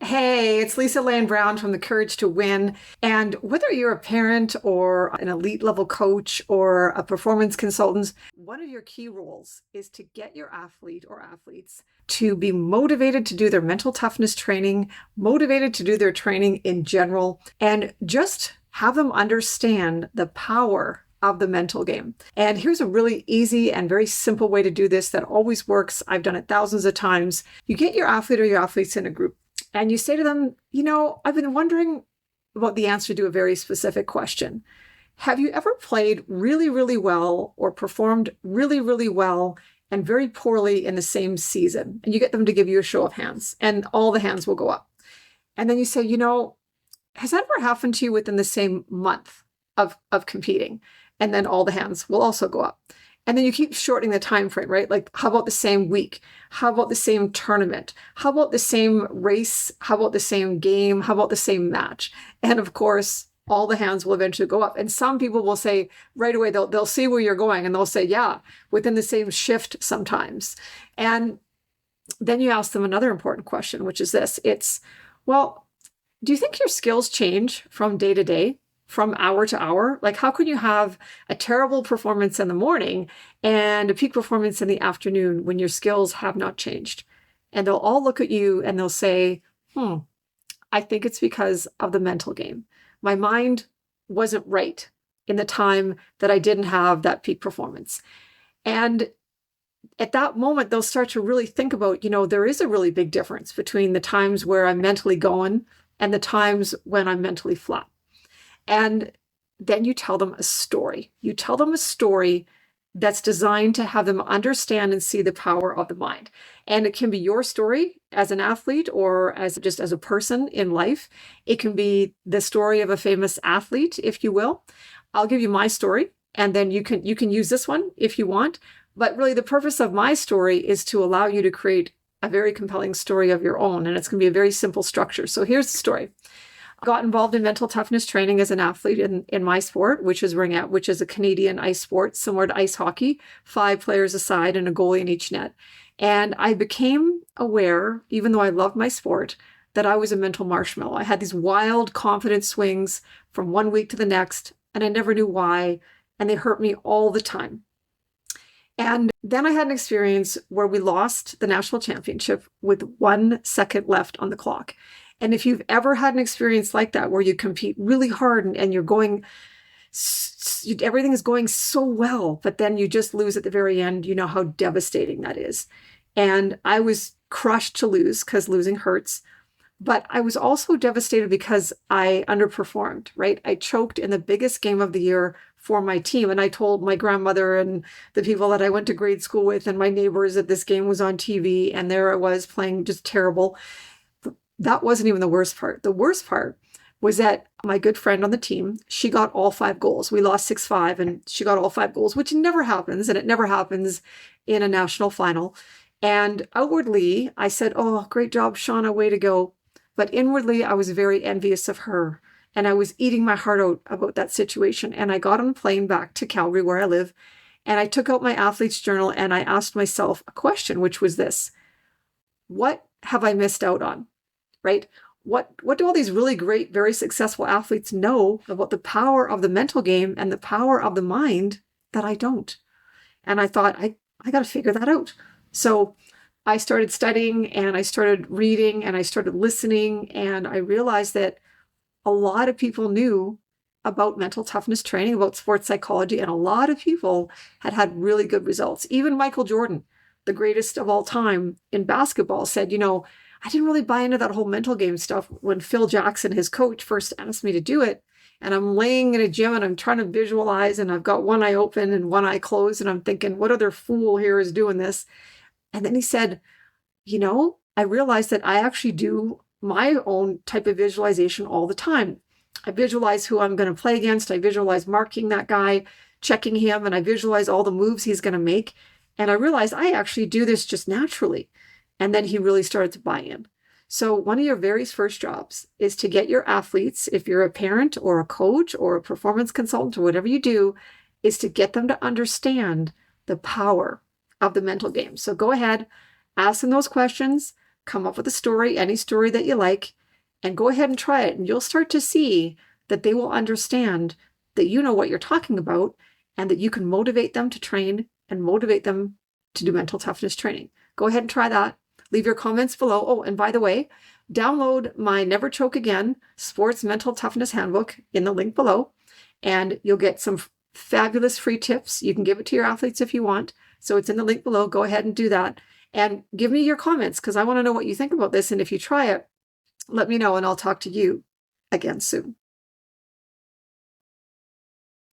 Hey, it's Lisa Lane Brown from The Courage to Win. And whether you're a parent or an elite level coach or a performance consultant, one of your key roles is to get your athlete or athletes to be motivated to do their mental toughness training, motivated to do their training in general, and just have them understand the power of the mental game. And here's a really easy and very simple way to do this that always works. I've done it thousands of times. You get your athlete or your athletes in a group and you say to them, I've been wondering about the answer to a very specific question. Have you ever played really, really well or performed really, really well and very poorly in the same season? And you get them to give you a show of hands and all the hands will go up. And then you say, has that ever happened to you within the same month of competing? And then all the hands will also go up. And then you keep shortening the time frame, right? Like, how about the same week? How about the same tournament? How about the same race? How about the same game? How about the same match? And of course, all the hands will eventually go up. And some people will say right away, they'll see where you're going and they'll say, yeah, within the same shift sometimes. And then you ask them another important question, which is this. It's, well, do you think your skills change from day to day? From hour to hour? Like, how can you have a terrible performance in the morning and a peak performance in the afternoon when your skills have not changed? And they'll all look at you and they'll say, I think it's because of the mental game. My mind wasn't right in the time that I didn't have that peak performance. And at that moment, they'll start to really think about, there is a really big difference between the times where I'm mentally going and the times when I'm mentally flat. And then you tell them a story. You tell them a story that's designed to have them understand and see the power of the mind. And it can be your story as an athlete or as a person in life. It can be the story of a famous athlete, if you will. I'll give you my story, and then you can use this one if you want. But really, the purpose of my story is to allow you to create a very compelling story of your own. And it's going to be a very simple structure. So here's the story. I got involved in mental toughness training as an athlete in my sport, which is ringette, which is a Canadian ice sport, similar to ice hockey, 5 players aside and a goalie in each net. And I became aware, even though I loved my sport, that I was a mental marshmallow. I had these wild confident swings from one week to the next, and I never knew why, and they hurt me all the time. And then I had an experience where we lost the national championship with 1 second left on the clock. And if you've ever had an experience like that, where you compete really hard and you're going, everything is going so well, but then you just lose at the very end, you know how devastating that is. And I was crushed to lose because losing hurts. But I was also devastated because I underperformed, right? I choked in the biggest game of the year for my team. And I told my grandmother and the people that I went to grade school with and my neighbors that this game was on TV. And there I was playing just terrible. That wasn't even the worst part. The worst part was that my good friend on the team, she got all 5 goals. We lost 6-5 and she got all 5 goals, which never happens. And it never happens in a national final. And outwardly, I said, oh, great job, Shauna, way to go. But inwardly, I was very envious of her. And I was eating my heart out about that situation. And I got on a plane back to Calgary, where I live. And I took out my athlete's journal and I asked myself a question, which was this: what have I missed out on? Right? What do all these really great, very successful athletes know about the power of the mental game and the power of the mind that I don't? And I thought, I got to figure that out. So I started studying and I started reading and I started listening, and I realized that a lot of people knew about mental toughness training, about sports psychology, and a lot of people had really good results. Even Michael Jordan, the greatest of all time in basketball, said, I didn't really buy into that whole mental game stuff when Phil Jackson, his coach, first asked me to do it. And I'm laying in a gym and I'm trying to visualize, and I've got one eye open and one eye closed. And I'm thinking, what other fool here is doing this? And then he said, I realized that I actually do my own type of visualization all the time. I visualize who I'm going to play against. I visualize marking that guy, checking him, and I visualize all the moves he's going to make. And I realized I actually do this just naturally. And then he really started to buy in. So one of your very first jobs is to get your athletes, if you're a parent or a coach or a performance consultant or whatever you do, is to get them to understand the power of the mental game. So go ahead, ask them those questions, come up with a story, any story that you like, and go ahead and try it. And you'll start to see that they will understand that you know what you're talking about and that you can motivate them to train and motivate them to do mental toughness training. Go ahead and try that. Leave your comments below. Oh, and by the way, download my Never Choke Again Sports Mental Toughness Handbook in the link below, and you'll get some fabulous free tips. You can give it to your athletes if you want. So it's in the link below. Go ahead and do that. And give me your comments because I want to know what you think about this. And if you try it, let me know and I'll talk to you again soon.